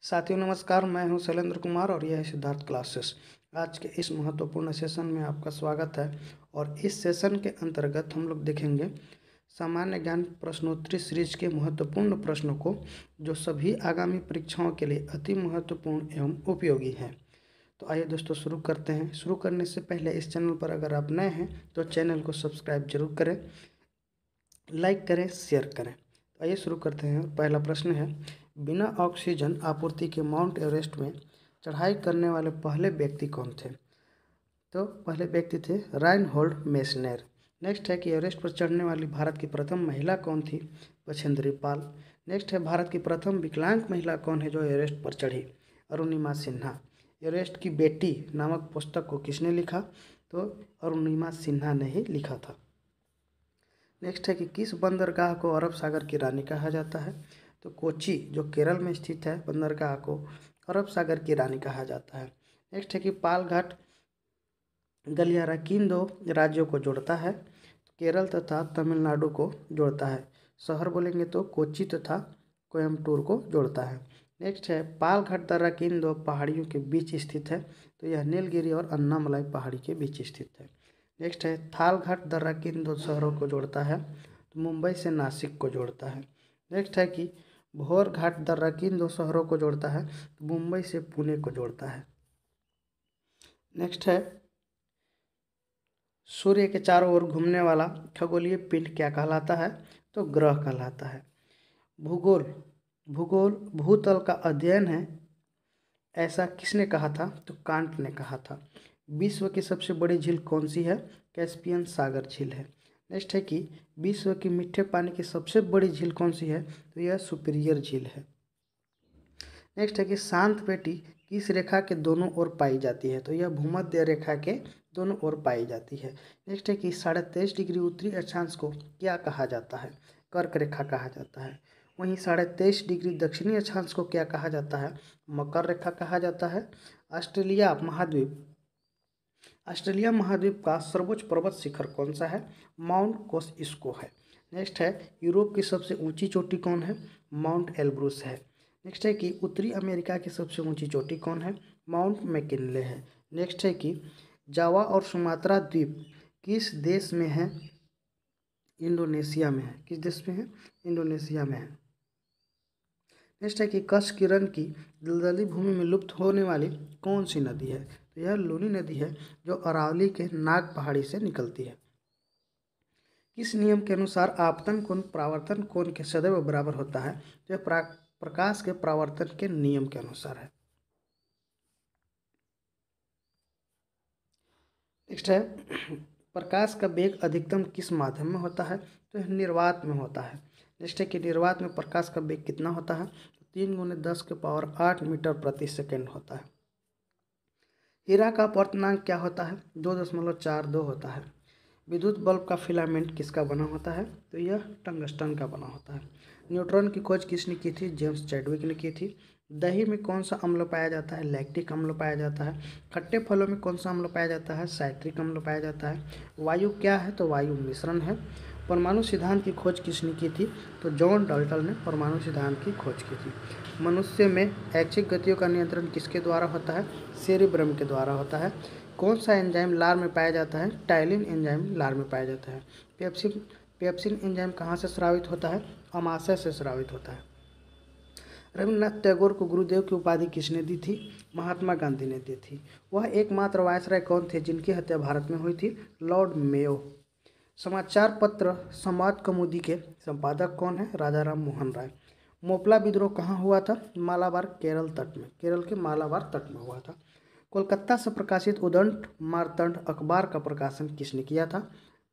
साथियों नमस्कार, मैं हूं शैलेंद्र कुमार और यह है सिद्धार्थ क्लासेस। आज के इस महत्वपूर्ण सेशन में आपका स्वागत है। और इस सेशन के अंतर्गत हम लोग देखेंगे सामान्य ज्ञान प्रश्नोत्तरी सीरीज के महत्वपूर्ण प्रश्नों को, जो सभी आगामी परीक्षाओं के लिए अति महत्वपूर्ण एवं उपयोगी हैं। तो आइए दोस्तों शुरू करते हैं। शुरू करने से पहले इस चैनल पर अगर आप नए हैं तो चैनल को सब्सक्राइब जरूर करें, लाइक करें, शेयर करें। तो आइए शुरू करते हैं। पहला प्रश्न है, बिना ऑक्सीजन आपूर्ति के माउंट एवरेस्ट में चढ़ाई करने वाले पहले व्यक्ति कौन थे? तो पहले व्यक्ति थे राइनहोल्ड मेसनेर। नेक्स्ट है कि एवरेस्ट पर चढ़ने वाली भारत की प्रथम महिला कौन थी? बछेंद्री पाल। नेक्स्ट है, भारत की प्रथम विकलांग महिला कौन है जो एवरेस्ट पर चढ़ी? अरुणिमा सिन्हा। एवरेस्ट की बेटी नामक पुस्तक को किसने लिखा? तो अरुणिमा सिन्हा ने ही लिखा था। नेक्स्ट है कि किस बंदरगाह को अरब सागर की रानी कहा जाता है? तो कोची, जो केरल में स्थित है, बंदरगाह को अरब सागर की रानी कहा जाता है। नेक्स्ट है कि पालघाट गलियारा किन दो राज्यों को जोड़ता है? केरल तथा तमिलनाडु को जोड़ता है। शहर बोलेंगे तो कोची तथा कोयम्बटूर को जोड़ता है। नेक्स्ट है, पालघाट दर्रा किन दो पहाड़ियों के बीच स्थित है? तो यह नीलगिरी और अन्नामलाई पहाड़ी के बीच स्थित है। नेक्स्ट है, थालघाट दर्रा किन दो शहरों को जोड़ता है? तो मुंबई से नासिक को जोड़ता है। नेक्स्ट है कि भोर घाट दर्रा किन दो शहरों को जोड़ता है? तो मुंबई से पुणे को जोड़ता है। नेक्स्ट है, सूर्य के चारों ओर घूमने वाला खगोलीय पिंड क्या कहलाता है? तो ग्रह कहलाता है। भूगोल भूगोल भूतल का अध्ययन है, ऐसा किसने कहा था? तो कांट ने कहा था। विश्व की सबसे बड़ी झील कौन सी है? कैस्पियन सागर झील है। नेक्स्ट है कि विश्व की मीठे पानी की सबसे बड़ी झील कौन सी है? तो यह सुपीरियर झील है। नेक्स्ट है कि शांत पेटी किस रेखा के दोनों ओर पाई जाती है? तो यह भूमध्य रेखा के दोनों ओर पाई जाती है। नेक्स्ट है कि 23.5 डिग्री उत्तरी अक्षांश को क्या कहा जाता है? कर्क रेखा कहा जाता है। वहीं 23.5 डिग्री दक्षिणी अक्षांश को क्या कहा जाता है? मकर रेखा कहा जाता है। ऑस्ट्रेलिया महाद्वीप का सर्वोच्च पर्वत शिखर कौन सा है? माउंट कोस्सिस्को है। नेक्स्ट है, यूरोप की सबसे ऊंची चोटी कौन है? माउंट एल्ब्रूस है। नेक्स्ट है कि उत्तरी अमेरिका की सबसे ऊंची चोटी कौन है? माउंट मैकिनले है। नेक्स्ट है कि जावा और सुमात्रा द्वीप किस देश में है? इंडोनेशिया में है। किस देश में है? इंडोनेशिया में है। नेक्स्ट है कि कच्छ की रण की दलदली भूमि में लुप्त होने वाली कौन सी नदी है? तो यह लूनी नदी है, जो अरावली के नाग पहाड़ी से निकलती है। किस नियम के अनुसार आपतन कोण परावर्तन कोण के सदैव बराबर होता है? तो यह प्रकाश के परावर्तन के नियम के अनुसार है। नेक्स्ट है, प्रकाश का वेग अधिकतम किस माध्यम में होता है? तो यह निर्वात में होता है। नेक्स्ट है कि निर्वात में प्रकाश का वेग कितना होता है? तो 3 × 10⁸ मीटर प्रति सेकेंड होता है। हीरा का अपवर्तनांक क्या होता है? 2.42 होता है। विद्युत बल्ब का फिलामेंट किसका बना होता है? तो यह टंगस्टन का बना होता है। न्यूट्रॉन की खोज किसने की थी? जेम्स चैडविक ने की थी। दही में कौन सा अम्ल पाया जाता है? लैक्टिक अम्ल पाया जाता है। खट्टे फलों में कौन सा अम्ल पाया जाता है? साइट्रिक अम्ल पाया जाता है। वायु क्या है? तो वायु मिश्रण है। परमाणु सिद्धांत की खोज किसने की थी? तो जॉन डाल्टन ने परमाणु सिद्धांत की खोज की थी। मनुष्य में ऐच्छिक गतियों का नियंत्रण किसके द्वारा होता है? सेरिब्रम के द्वारा होता है। कौन सा एंजाइम लार में पाया जाता है? टाइलिन एंजाइम लार में पाया जाता है। पेप्सिन एंजाइम कहाँ से स्रावित होता है? अमाशय से स्रावित होता है। रविन्द्रनाथ टैगोर को गुरुदेव की उपाधि किसने दी थी? महात्मा गांधी ने दी थी। वह एकमात्र वायसराय कौन थे जिनकी हत्या भारत में हुई थी? Lord Mayo. समाचार पत्र संवाद कौमुदी के संपादक कौन है? राजा राम मोहन राय। मोपला विद्रोह कहाँ हुआ था? मालाबार केरल तट में, केरल के मालाबार तट में हुआ था। कोलकाता से प्रकाशित उदंड मार्तंड अखबार का प्रकाशन किसने किया था?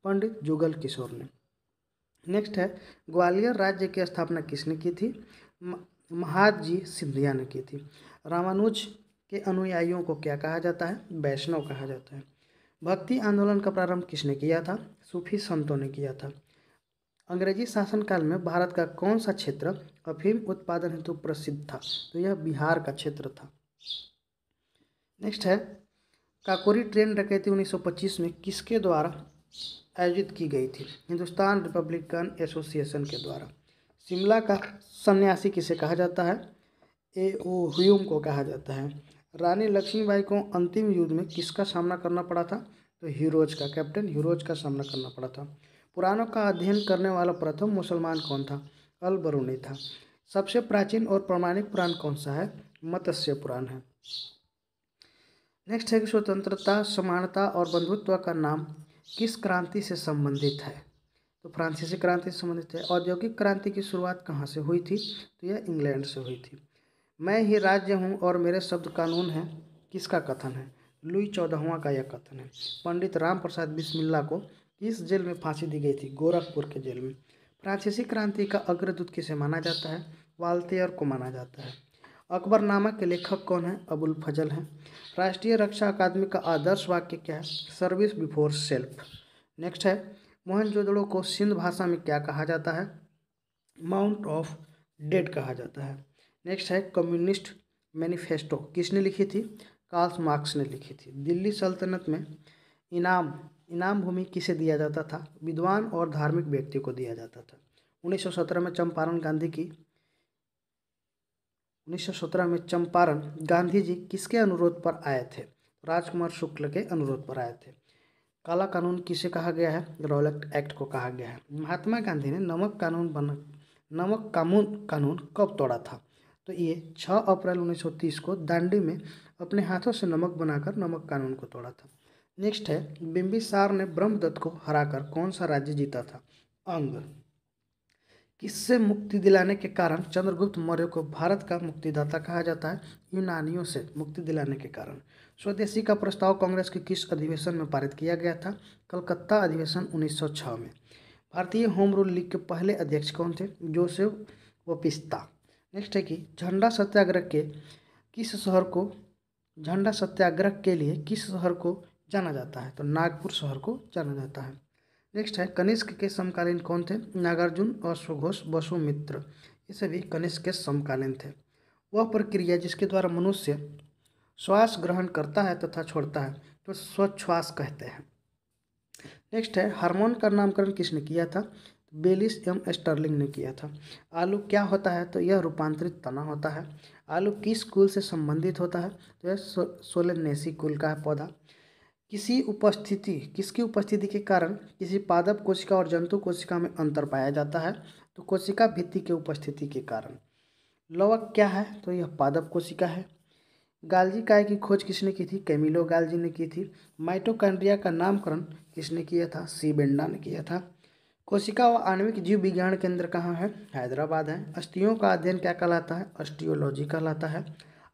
पंडित जुगल किशोर ने। नेक्स्ट है, ग्वालियर राज्य की स्थापना किसने की थी? महादजी सिंधिया ने की थी। रामानुज के अनुयायियों को क्या कहा जाता है? वैष्णव कहा जाता है। भक्ति आंदोलन का प्रारंभ किसने किया था? सूफी संतों ने किया था। अंग्रेजी शासनकाल में भारत का कौन सा क्षेत्र अफीम उत्पादन हेतु प्रसिद्ध था? तो यह बिहार का क्षेत्र था। नेक्स्ट है, काकोरी ट्रेन डकैती 1925 में किसके द्वारा आयोजित की गई थी? हिंदुस्तान रिपब्लिकन एसोसिएशन के द्वारा। शिमला का सन्यासी किसे कहा जाता है? ए ओ ह्यूम को कहा जाता है। रानी लक्ष्मीबाई को अंतिम युद्ध में किसका सामना करना पड़ा था? तो हीरोज का, कैप्टन हीरोज का सामना करना पड़ा था। पुराणों का अध्ययन करने वाला प्रथम मुसलमान कौन था? अल बरूनी था। सबसे प्राचीन और प्रमाणिक पुराण कौन सा है? मत्स्य पुराण है। नेक्स्ट है कि स्वतंत्रता, समानता और बंधुत्व का नाम किस क्रांति से संबंधित है? तो फ्रांसीसी क्रांति से संबंधित है। औद्योगिक क्रांति की शुरुआत कहाँ से हुई थी? तो यह इंग्लैंड से हुई थी। मैं ही राज्य हूँ और मेरे शब्द कानून हैं, किसका कथन है? लुई 14वां का यह कथन है। पंडित राम प्रसाद बिस्मिल्ला को किस जेल में फांसी दी गई थी? गोरखपुर के जेल में। फ्रांसीसी क्रांति का अग्रदूत किसे माना जाता है? वाल्तेयर को माना जाता है। अकबरनामा के लेखक कौन है? अबुल फजल हैं। राष्ट्रीय रक्षा अकादमी का आदर्श वाक्य क्या है? Service before self. नेक्स्ट है, मोहनजोदड़ो को सिंध भाषा में क्या कहा जाता है? माउंट ऑफ डेड कहा जाता है। नेक्स्ट है, कम्युनिस्ट मैनिफेस्टो किसने लिखी थी? कार्ल मार्क्स ने लिखी थी। दिल्ली सल्तनत में इनाम इनाम भूमि किसे दिया जाता था? विद्वान और धार्मिक व्यक्ति को दिया जाता था। 1917 में चंपारण गांधी जी किसके अनुरोध पर आए थे? राजकुमार शुक्ल के अनुरोध पर आए थे। काला कानून किसे कहा गया है? रॉलेट एक्ट को कहा गया है। महात्मा गांधी ने नमक कानून कब तोड़ा था? तो ये 6 अप्रैल 1930 को दांडी में अपने हाथों से नमक बनाकर नमक कानून को तोड़ा था। नेक्स्ट है, बिंबिसार ने ब्रह्मदत्त को हराकर कौन सा राज्य जीता था? अंग। किससे मुक्ति दिलाने के कारण चंद्रगुप्त मौर्य को भारत का मुक्तिदाता कहा जाता है? यूनानियों से मुक्ति दिलाने के कारण। स्वदेशी का प्रस्ताव कांग्रेस के किस अधिवेशन में पारित किया गया था? कलकत्ता अधिवेशन 1906 में। भारतीय होम रूल लीग के पहले अध्यक्ष कौन थे? जोसेफ वपिस्ता। नेक्स्ट है कि झंडा सत्याग्रह के लिए किस शहर को जाना जाता है? तो नागपुर शहर को जाना जाता है। नेक्स्ट है, कनिष्क के समकालीन कौन थे? नागार्जुन, अश्वघोष, वसुमित्र, ये सभी कनिष्क के समकालीन थे। वह प्रक्रिया जिसके द्वारा मनुष्य श्वास ग्रहण करता है तथा छोड़ता है तो श्वास कहते हैं। नेक्स्ट है, हार्मोन का नामकरण किसने किया था? बेलिस एम स्टर्लिंग ने किया था। आलू क्या होता है? तो यह रूपांतरित तना होता है। आलू किस कुल से संबंधित होता है? तो यह सोलेनेसी कुल का है पौधा। किसकी उपस्थिति के कारण किसी पादप कोशिका और जंतु कोशिका में अंतर पाया जाता है? तो कोशिका भित्ति के उपस्थिति के कारण। लवक क्या है? तो यह पादप कोशिका है। गाल्जी काय की खोज किसने की थी? कैमिलो गाल्जी ने की थी। माइटोकॉन्ड्रिया का नामकरण किसने किया था? सी बेंडा ने किया था। कोशिका व आणविक जीव विज्ञान केंद्र कहाँ है? हैदराबाद है। अस्थियों का अध्ययन क्या कहलाता है? ऑस्टियोलॉजी कहलाता है।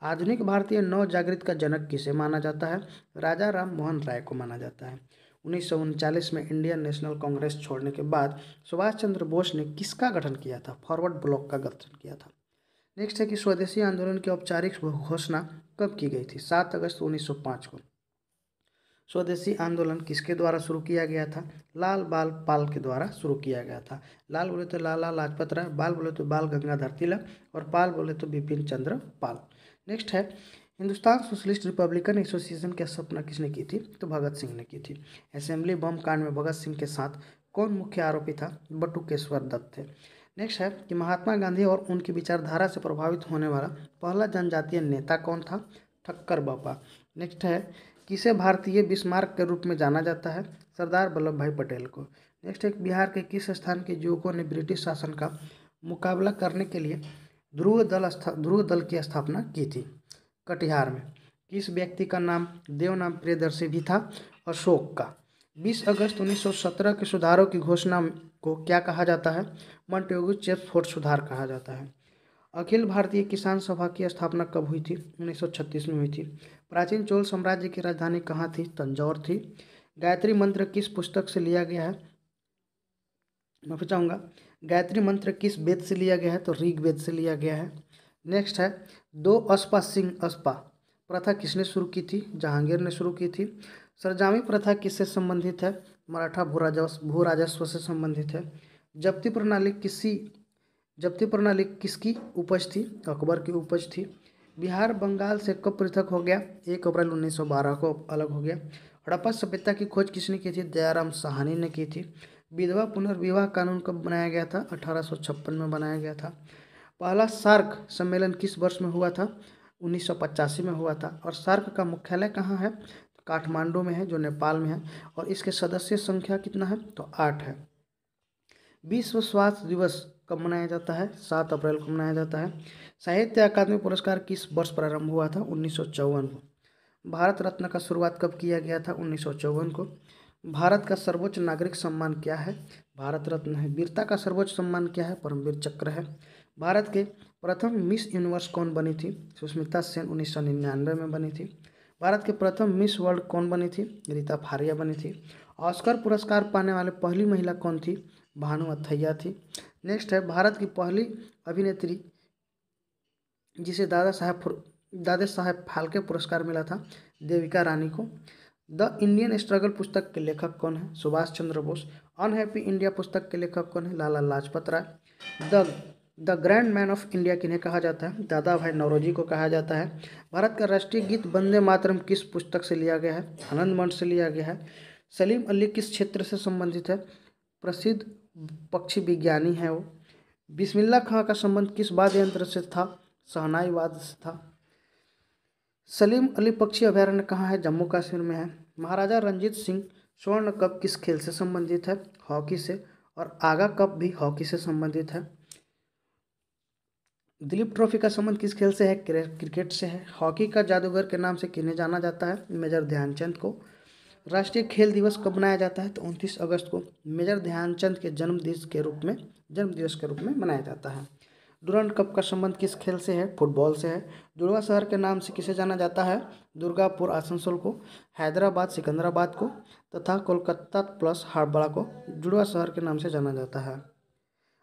आधुनिक भारतीय नव जागृत का जनक किसे माना जाता है? राजा राम मोहन राय को माना जाता है। 1939 में इंडियन नेशनल कांग्रेस छोड़ने के बाद सुभाष चंद्र बोस ने किसका गठन किया था? फॉरवर्ड ब्लॉक का गठन किया था। नेक्स्ट है कि स्वदेशी आंदोलन की औपचारिक घोषणा कब की गई थी? 7 अगस्त 1905 को। स्वदेशी आंदोलन किसके द्वारा शुरू किया गया था? लाल बाल पाल के द्वारा शुरू किया गया था। लाल बोले तो लाला लाजपत राय, बाल बोले तो बाल गंगाधर तिलक और पाल बोले तो बिपिन चंद्र पाल। नेक्स्ट है, हिंदुस्तान सोशलिस्ट रिपब्लिकन एसोसिएशन की स्थापना किसने की थी? तो भगत सिंह ने की थी। असेंबली बम कांड में भगत सिंह के साथ कौन मुख्य आरोपी था? बटुकेश्वर दत्त थे। नेक्स्ट है कि महात्मा गांधी और उनकी विचारधारा से प्रभावित होने वाला पहला जनजातीय नेता कौन था? ठक्कर बापा। नेक्स्ट है, किसे भारतीय बिस्मार्क के रूप में जाना जाता है? सरदार वल्लभ भाई पटेल को। नेक्स्ट है, बिहार के किस स्थान के युवकों ने ब्रिटिश शासन का मुकाबला करने के लिए ध्रुव दल की स्थापना की थी? कटिहार में। किस व्यक्ति का नाम देवनाम प्रियदर्शी भी था? अशोक का। 20 अगस्त 1917 के सुधारों की घोषणा को क्या कहा जाता है? मॉन्टेग्यू चेम्सफोर्ड सुधार कहा जाता है। अखिल भारतीय किसान सभा की स्थापना कब हुई थी? 1936 में हुई थी। प्राचीन चोल साम्राज्य की राजधानी कहाँ थी? तंजौर थी। गायत्री मंत्र किस पुस्तक से लिया गया है? माफी चाहूँगा, गायत्री मंत्र किस वेद से लिया गया है? तो ऋग्वेद से लिया गया है। नेक्स्ट है, दो अस्पा सिंह अस्पा प्रथा किसने शुरू की थी? जहांगीर ने शुरू की थी। सरजामी प्रथा किससे संबंधित है? मराठा भू राजस्व से संबंधित है। जब्ती प्रणाली किसकी उपज थी? अकबर की उपज थी। बिहार बंगाल से कब पृथक हो गया? 1 अप्रैल 1912 को अलग हो गया। हड़प्पा सभ्यता की खोज किसने की थी? दयाराम साहनी ने की थी। विधवा पुनर्विवाह कानून कब बनाया गया था? 1856 में बनाया गया था। पहला सार्क सम्मेलन किस वर्ष में हुआ था? 1985 में हुआ था। और सार्क का मुख्यालय कहाँ है? काठमांडू में है, जो नेपाल में है। और इसके सदस्य संख्या कितना है? तो 8 है। विश्व स्वास्थ्य दिवस कब मनाया जाता है? 7 अप्रैल को मनाया जाता है। साहित्य अकादमी पुरस्कार किस वर्ष प्रारंभ हुआ था? 1954 को। भारत रत्न का शुरुआत कब किया गया था? 1954 को। भारत का सर्वोच्च नागरिक सम्मान क्या है? भारत रत्न है। वीरता का सर्वोच्च सम्मान क्या है? परमवीर चक्र है। भारत के प्रथम मिस यूनिवर्स कौन बनी थी? सुष्मिता सेन 1999 में बनी थी। भारत के प्रथम मिस वर्ल्ड कौन बनी थी? रीता फारिया बनी थी। ऑस्कर पुरस्कार पाने वाले पहली महिला कौन थी? भानु अथैया थी। नेक्स्ट है, भारत की पहली अभिनेत्री जिसे दादा साहेब फाल्के पुरस्कार मिला था, देविका रानी को। द इंडियन स्ट्रगल पुस्तक के लेखक कौन है? सुभाष चंद्र बोस। अनहैप्पी इंडिया पुस्तक के लेखक कौन है? Lala Lajpat Rai. The the grand man of India किन्हें कहा जाता है? दादा भाई नौरोजी को कहा जाता है। भारत का राष्ट्रीय गीत वंदे मातरम किस पुस्तक से लिया गया है? आनंद मठ से लिया गया है। सलीम अली किस क्षेत्र से संबंधित है? प्रसिद्ध पक्षी विज्ञानी है वो। बिस्मिल्लाह खां का संबंध किस वाद्य यंत्र से था? शहनाई वाद्य से था। सलीम अली पक्षी अभयारण्य कहाँ है? जम्मू कश्मीर में है। महाराजा रंजीत सिंह स्वर्ण कप किस खेल से संबंधित है? हॉकी से। और आगा कप भी हॉकी से संबंधित है। दिलीप ट्रॉफी का संबंध किस खेल से है? क्रिकेट से है। हॉकी का जादूगर के नाम से किन्हें जाना जाता है? मेजर ध्यानचंद को। राष्ट्रीय खेल दिवस कब मनाया जाता है? तो 29 अगस्त को मेजर ध्यानचंद के जन्म दिवस के रूप में मनाया जाता है। डुरंड कप का संबंध किस खेल से है? फुटबॉल से है। जुड़वा शहर के नाम से किसे जाना जाता है? दुर्गापुर आसनसोल को, हैदराबाद सिकंदराबाद को तथा कोलकाता प्लस हावड़ा को जुड़वा शहर के नाम से जाना जाता है।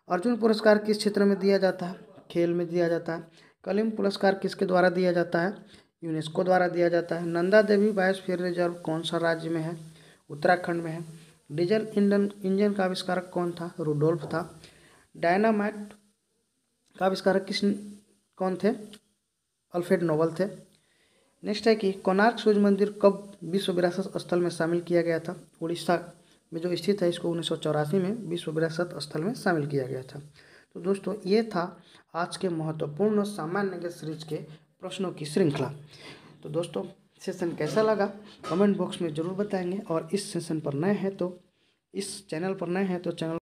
अर्जुन पुरस्कार किस क्षेत्र में दिया जाता है? खेल में दिया जाता है। कलिम पुरस्कार किसके द्वारा दिया जाता है? यूनेस्को द्वारा दिया जाता है। नंदा देवी बायोस्फीयर रिजर्व कौन सा राज्य में है? उत्तराखंड में है। डीजल इंजन का आविष्कारक कौन था? रुडोल्फ था। डायनामाइट का आविष्कारक कौन थे? अल्फ्रेड नोबल थे। नेक्स्ट है कि कोणार्क सूर्य मंदिर कब विश्व विरासत स्थल में शामिल किया गया था? उड़ीसा में जो स्थित है, इसको 1984 में विश्व विरासत स्थल में शामिल किया गया था। तो दोस्तों, ये था आज के महत्वपूर्ण सामान्य ज्ञान सीरीज के प्रश्नों की श्रृंखला। तो दोस्तों, सेशन कैसा लगा कमेंट बॉक्स में ज़रूर बताएंगे। और इस सेशन पर नए हैं तो इस चैनल पर नए हैं तो चैनल